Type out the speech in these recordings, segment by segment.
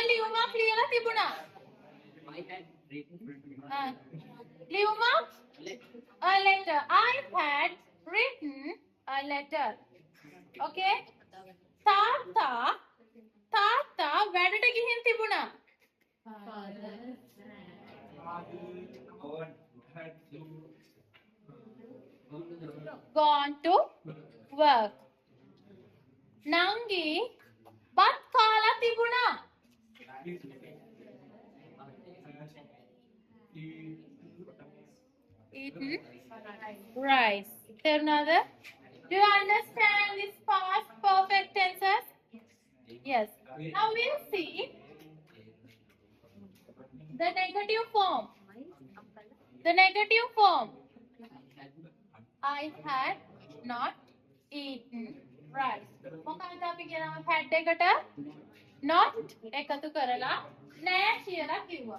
ලියුමක් ලියලා තිබුණා. ලියුමක් a letter. I had written a letter. Okay? තාත්තා වැඩට ගිහින් තිබුණා. Gone to work. නංගි බත් කාලා තිබුණා. Eaten rice. තේරුණාද? Do you understand this past perfect tenses? Yes. Now we'll see the negative form. The negative form. I had not eaten rice. මොකක්ද අපි කියනවා had එකට not එකතු කරලා නෑ කියලා කිව්වා.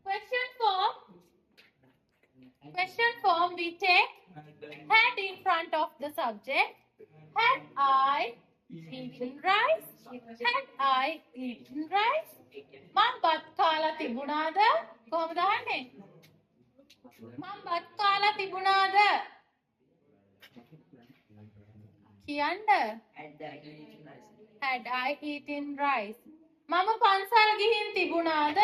Question form we take had in front of the subject. Had I eaten rice? Had I eaten rice? මම බත් කාලා තිබුණාද? කොහොමද අහන්නේ? මම බත් කාලා තිබුණාද? කියන්න. Had I eaten rice? මම පන්සල් ගිහින් තිබුණාද?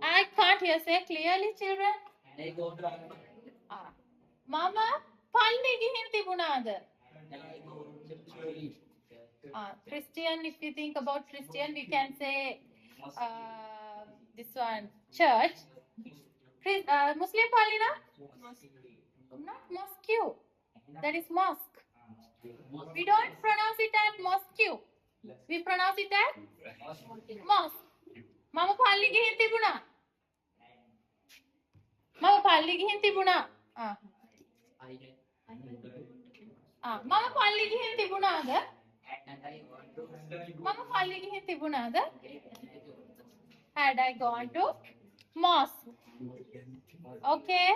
I can't hear. Say clearly, children. මම පල්ලි ගිහින් තිබුණාද? Christian, if you think about Christian, we can say this one, church. Muslim pali na? Not mosque. That is mosque. We don't pronounce it as mosque. We pronounce it as mosque. Mama pali gihin tibuna. Mama pali gihin tibuna. Mama pali gihin tibuna ada? Mama pali gihin tibuna ada? Had I gone to mosque? Okay.